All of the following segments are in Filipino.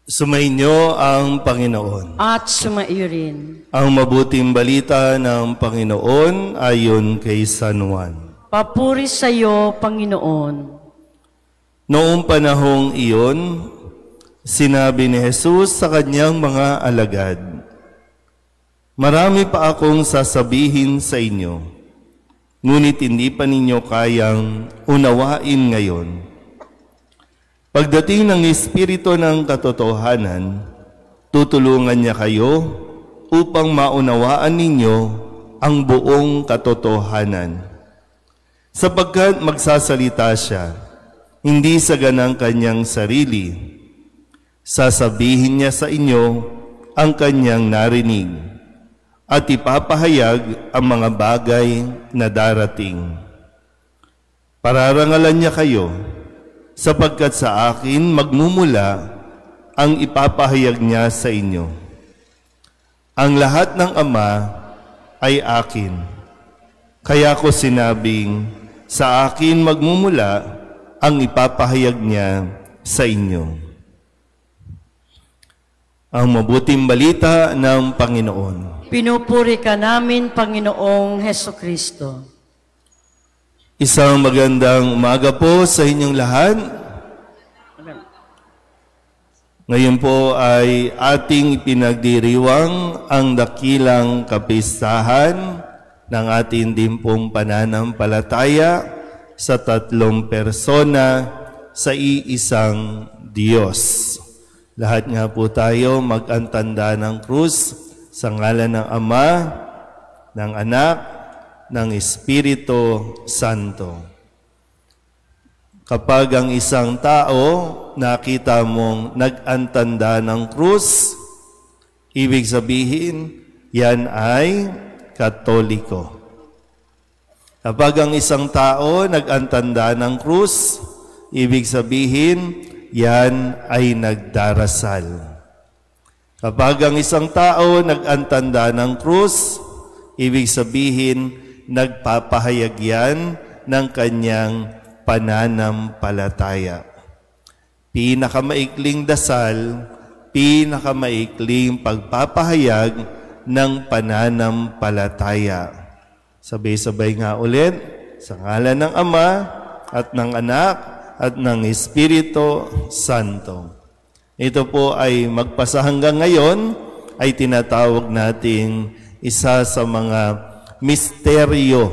Sumainyo ang Panginoon. At sumaiyo rin. Ang mabuting balita ng Panginoon ayon kay San Juan. Papuri sa iyo, Panginoon. Noong panahong iyon, sinabi ni Jesus sa kanyang mga alagad, "Marami pa akong sasabihin sa inyo, ngunit hindi pa ninyo kayang unawain ngayon. Pagdating ng Espiritu ng katotohanan, tutulungan niya kayo upang maunawaan ninyo ang buong katotohanan. Sapagkat magsasalita siya, hindi sa ganang kanyang sarili. Sasabihin niya sa inyo ang kanyang narinig at ipapahayag ang mga bagay na darating. Pararangalan niya kayo, sapagkat sa akin magmumula ang ipapahayag niya sa inyo. Ang lahat ng Ama ay akin. Kaya ko sinabing, sa akin magmumula ang ipapahayag niya sa inyo." Ang mabuting balita ng Panginoon. Pinupuri ka namin, Panginoong Hesukristo. Isang magandang umaga po sa inyong lahat. Ngayon po ay ating ipinagdiriwang ang dakilang kapistahan ng ating dimpong pananampalataya sa tatlong persona sa iisang Diyos. Lahat nga po tayo mag-antanda ng krus sa ngalan ng Ama, ng Anak, ng Espiritu Santo. Kapag ang isang tao nakita mong nag-antanda ng krus, ibig sabihin, yan ay Katoliko. Kapag ang isang tao nag-antanda ng krus, ibig sabihin, yan ay nagdarasal. Kapag ang isang tao nag-antanda ng krus, ibig sabihin, nagpapahayag yan ng kanyang pananampalataya. Pinakamaikling dasal, pinakamaikling pagpapahayag ng pananampalataya. Sabay-sabay nga ulit, sa ngalan ng Ama at ng Anak at ng Espiritu Santo. Ito po ay magpasa hanggang ngayon ay tinatawag nating isa sa mga misteryo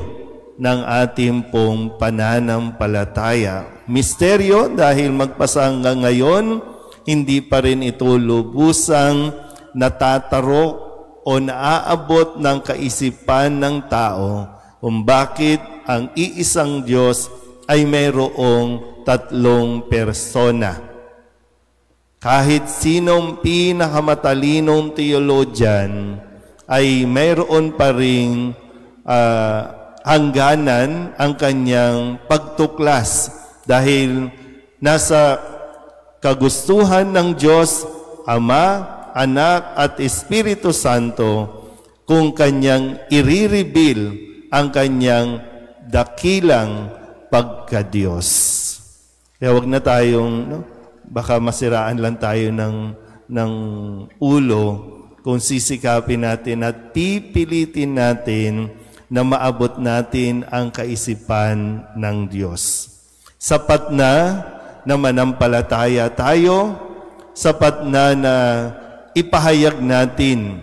ng ating pong pananampalataya. Misteryo dahil magpasa hanggang ngayon, hindi pa rin ito lubusang natataro o naaabot ng kaisipan ng tao kung bakit ang iisang Diyos ay mayroong tatlong persona. Kahit sinong pinakamatalinong theologian ay mayroon pa ring hangganan ang kanyang pagtuklas dahil nasa kagustuhan ng Diyos, Ama, Anak at Espiritu Santo kung kanyang i-reveal ang kanyang dakilang pagka-Diyos. Kaya wag na tayong, baka masiraan lang tayo ng ulo kung sisikapin natin at pipilitin natin na maabot natin ang kaisipan ng Diyos. Sapat na manampalataya tayo, sapat na ipahayag natin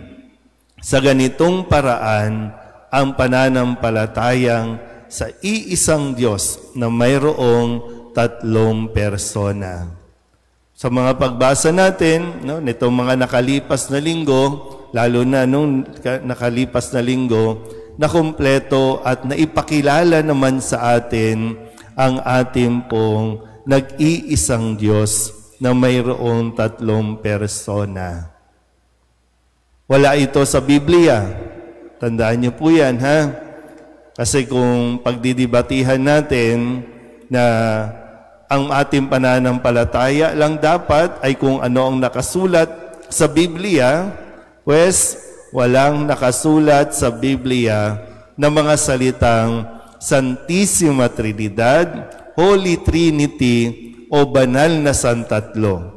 sa ganitong paraan ang pananampalatayang sa iisang Diyos na mayroong tatlong persona. Sa mga pagbasa natin, nitong mga nakalipas na linggo, lalo na nung nakalipas na linggo, na kumpleto at naipakilala naman sa atin ang ating pong nag-iisang Diyos na mayroong tatlong persona. Wala ito sa Biblia. Tandaan niyo po yan, ha? Kasi kung pagdidibatihan natin na ang ating pananampalataya lang dapat ay kung ano ang nakasulat sa Biblia, pues walang nakasulat sa Biblia na mga salitang Santissima Trinidad, Holy Trinity, o banal na Santatlo.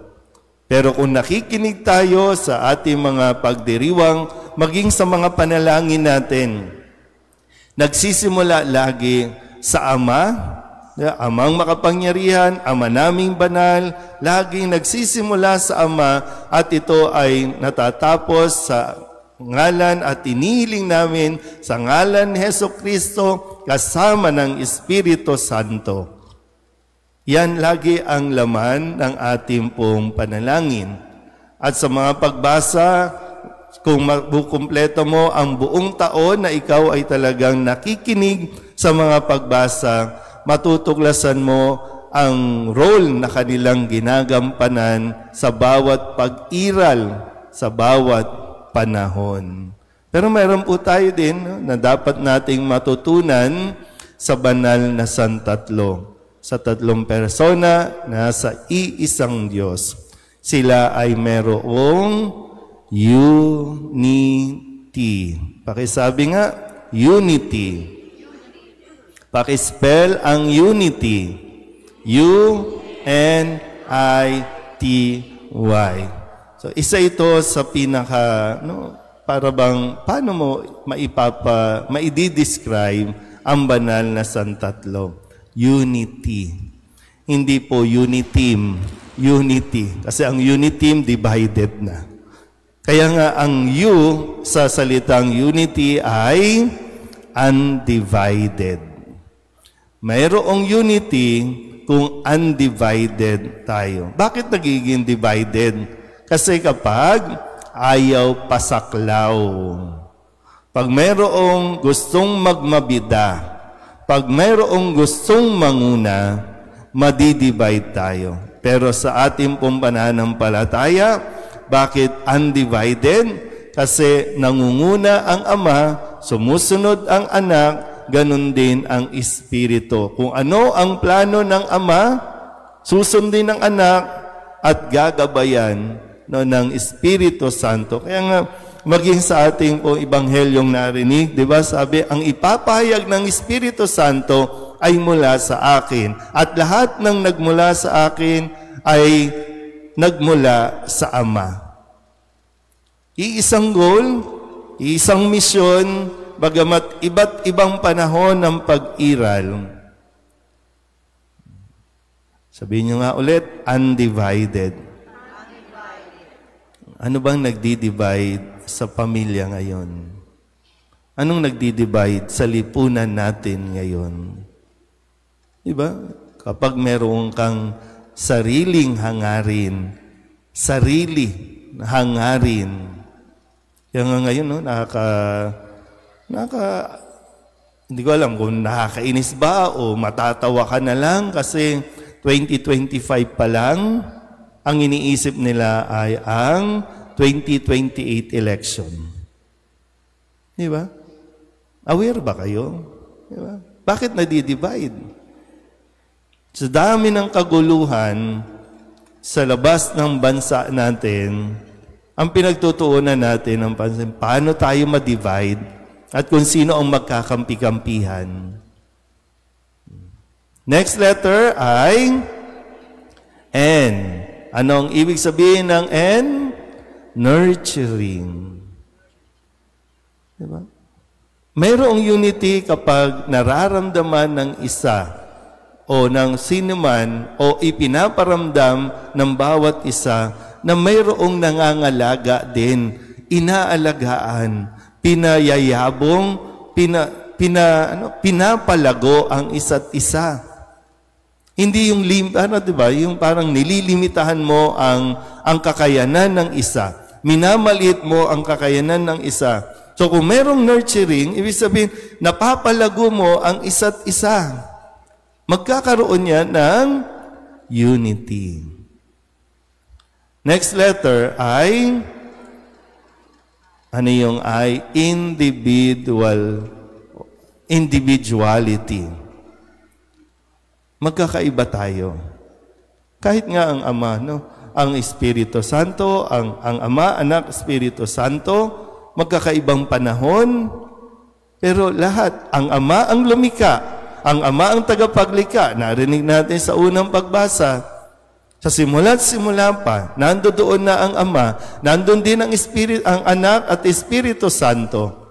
Pero kung nakikinig tayo sa ating mga pagdiriwang, maging sa mga panalangin natin, nagsisimula lagi sa Ama, Amang makapangyarihan, Ama naming banal, laging nagsisimula sa Ama at ito ay natatapos sa ngalan at inihiling namin sa ngalan ni Hesukristo kasama ng Espiritu Santo. Yan lagi ang laman ng ating pong panalangin. At sa mga pagbasa, kung makukumpleto mo ang buong taon na ikaw ay talagang nakikinig sa mga pagbasa, matutuklasan mo ang role na kanilang ginagampanan sa bawat pag-iral, sa bawat panahon. Pero mayroon po tayo din na dapat nating matutunan sa banal na Santatlo. Sa tatlong persona na sa iisang Diyos. Sila ay merong unity. Pakisabi nga, unity. Pakispell ang unity. U-N-I-T-Y. So, isa ito sa pinaka, para bang, paano mo maididescribe ang banal na Santatlo? Unity. Hindi po uniteam. Unity. Kasi ang uniteam, divided na. Kaya nga ang U sa salitang unity ay undivided. Mayroong unity kung undivided tayo. Bakit nagiging divided? Kasi kapag ayaw pasaklaw. Pag mayroong gustong magmabida, pag mayroong gustong manguna, madidivide tayo. Pero sa ating pong pananampalataya, bakit undivided? Kasi nangunguna ang Ama, sumusunod ang Anak, ganun din ang Espiritu. Kung ano ang plano ng Ama, susundin ng Anak at gagabayan ng Espiritu Santo. Kaya nga, maging sa ating pong ibanghelyong narinig, di ba sabi, ang ipapahayag ng Espiritu Santo ay mula sa akin. At lahat ng nagmula sa akin ay nagmula sa Ama. Iisang goal, iisang misyon, bagamat iba't ibang panahon ng pag-iral. Sabihin nyo nga ulit, undivided. Ano bang nagdi-divide sa pamilya ngayon? Anong nagdi-divide sa lipunan natin ngayon? Diba? Kapag meron kang sariling hangarin, sarili na hangarin, kaya nga ngayon, hindi ko alam kung nakakainis ba o matatawa ka na lang kasi 2025 pa lang, ang iniisip nila ay ang 2028 election. Di ba? Aware ba kayo? Di ba? Bakit nadi-divide? Sa dami ng kaguluhan sa labas ng bansa natin, ang pinagtutuunan natin ang pansin, paano tayo ma-divide at kung sino ang magkakampi-kampihan. Next letter ay N. Anong ibig sabihin ng N? Nurturing. Diba? Mayroong unity kapag nararamdaman ng isa o ng sinuman o ipinaparamdam ng bawat isa na mayroong nangangalaga din, inaalagaan, pinayayabong, pinapalago ang isa't isa. Hindi yung diba? Yung parang nililimitahan mo ang kakayanan ng isa. Minamaliit mo ang kakayanan ng isa. So kung merong nurturing, ibig sabihin, napapalago mo ang isa't isa. Magkakaroon yan ng unity. Next letter ay, ano yung I? Individuality. Magkakaiba tayo. Kahit nga ang Ama, ang Espiritu Santo, ang Ama, Anak, Espiritu Santo, magkakaibang panahon, pero lahat, ang Ama ang lumika, ang Ama ang tagapaglikha, narinig natin sa unang pagbasa, Sa simula pa, nandoon na ang Ama, nandun din ang Anak at Espiritu Santo.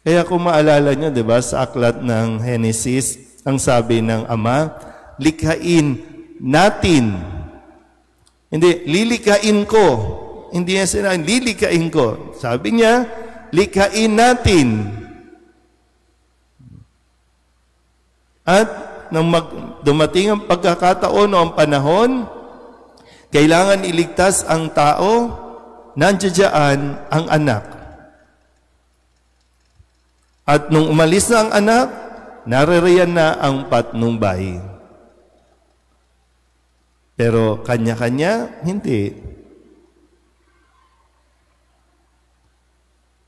Kaya kung maalala nyo, di ba, sa aklat ng Genesis, ang sabi ng Ama, likhain natin. Hindi, lilikain ko. Hindi niya sinabi, lilikain ko. Sabi niya, likhain natin. At nang dumating ang pagkakataon o ang panahon, kailangan iligtas ang tao, nandiyan ang anak. At nung umalis na ang anak, naririyan na ang patnubay. Pero kanya-kanya, hindi.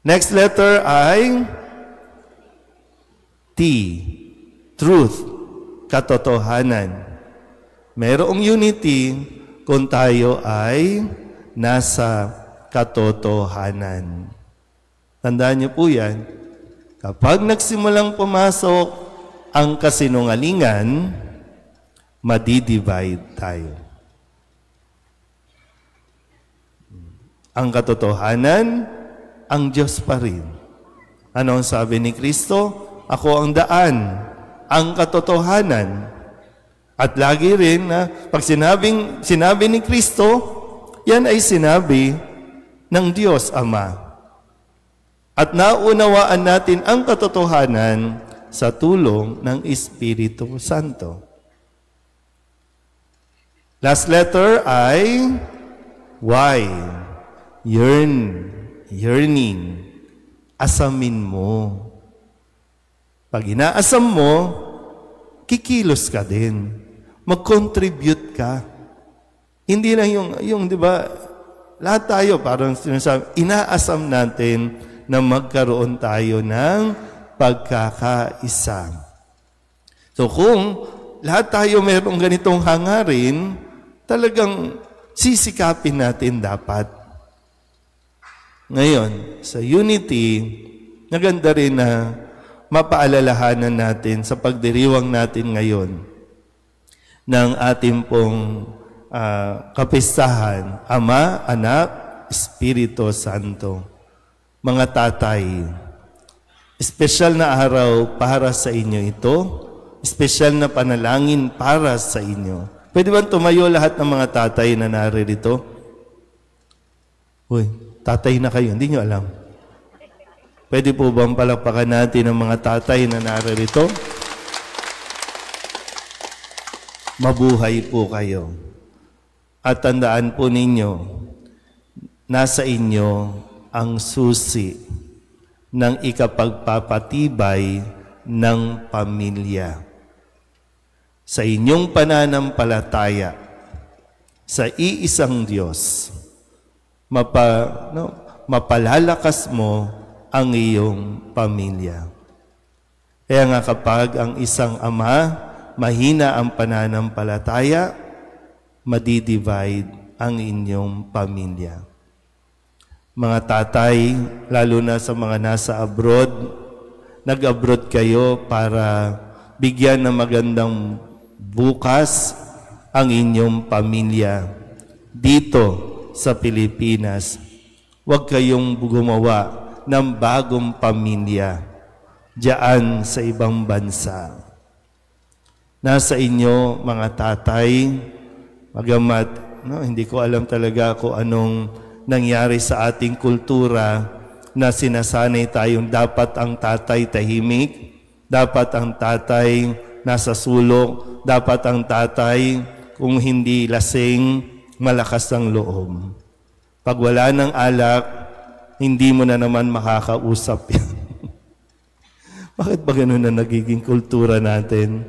Next letter ay T. Truth, katotohanan. Mayroong unity kung tayo ay nasa katotohanan. Tandaan niyo po yan. Kapag nagsimulang pumasok ang kasinungalingan, madidivide tayo. Ang katotohanan, ang Diyos pa rin. Ano ang sabi ni Kristo? Ako ang daan, ang katotohanan. At lagi rin na pag sinabi ni Kristo, yan ay sinabi ng Diyos Ama. At naunawaan natin ang katotohanan sa tulong ng Espiritu Santo. Last letter ay Y. Yearning. Asamin mo. Pag inaasam mo, kikilos ka din. Mag-contribute ka. Hindi lang yung di ba, lahat tayo parang sinasabi, inaasam natin na magkaroon tayo ng pagkakaisa. So kung lahat tayo mayroong ganitong hangarin, talagang sisikapin natin dapat. Ngayon, sa unity, naganda rin na mapaalalahanan natin sa pagdiriwang natin ngayon ng ating pong kapistahan, Ama, Anak, Espiritu Santo. Mga tatay, espesyal na araw para sa inyo ito, espesyal na panalangin para sa inyo. Pwede ba tumayo lahat ng mga tatay na naririto? Uy, tatay na kayo, hindi nyo alam. Pwede po bang palakpakan natin ang mga tatay na naririto? Mabuhay po kayo. At tandaan po ninyo, nasa inyo ang susi ng ikapagpapatibay ng pamilya. Sa inyong pananampalataya sa iisang Diyos, mapalalakas mo ang iyong pamilya. Kaya nga kapag ang isang ama, mahina ang pananampalataya, madidivide ang inyong pamilya. Mga tatay, lalo na sa mga nasa abroad, nag-abroad kayo para bigyan ng magandang bukas ang inyong pamilya. Dito sa Pilipinas, huwag kayong gumawa ng bagong pamilya diyan sa ibang bansa. Nasa inyo, mga tatay, magamat, hindi ko alam talaga kung anong nangyari sa ating kultura na sinasanay tayong dapat ang tatay tahimik, dapat ang tatay nasa sulok, dapat ang tatay kung hindi lasing, malakas ang loob. Pag wala ng alak, hindi mo na naman makakausap yan. Bakit ba ganun na nagiging kultura natin?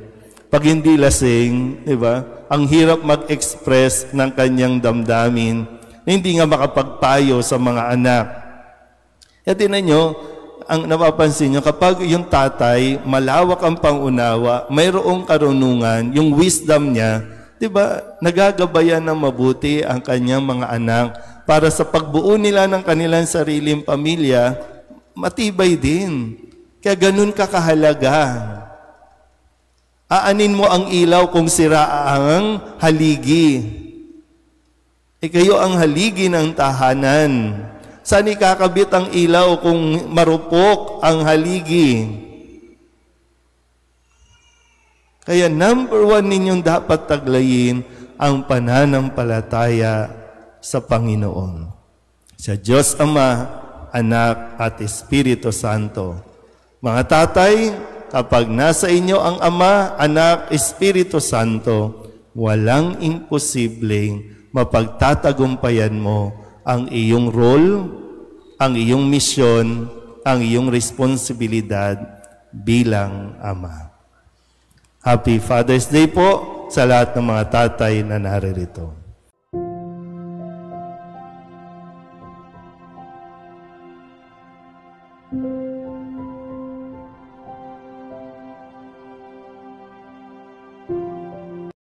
Pag hindi lasing, di ba? Ang hirap mag-express ng kanyang damdamin, hindi nga makapagpayo sa mga anak. At tinan nyo, ang napapansin nyo, kapag yung tatay, malawak ang pangunawa, mayroong karunungan, yung wisdom niya, di ba, nagagabayan ng mabuti ang kanyang mga anak para sa pagbuo nila ng kanilang sariling pamilya, matibay din. Kaya ganun kakahalaga. Aanin mo ang ilaw kung sira ang haligi. Kayo ang haligi ng tahanan. Saan ikakabit ang ilaw kung marupok ang haligi? Kaya number 1 ninyong dapat taglayin ang pananampalataya sa Panginoon. Sa Diyos Ama, Anak at Espiritu Santo. Mga tatay, kapag nasa inyo ang Ama, Anak, Espiritu Santo, walang imposibleng mapagtatagumpayan mo ang iyong role, ang iyong misyon, ang iyong responsibilidad bilang Ama. Happy Father's Day po sa lahat ng mga tatay na naririto.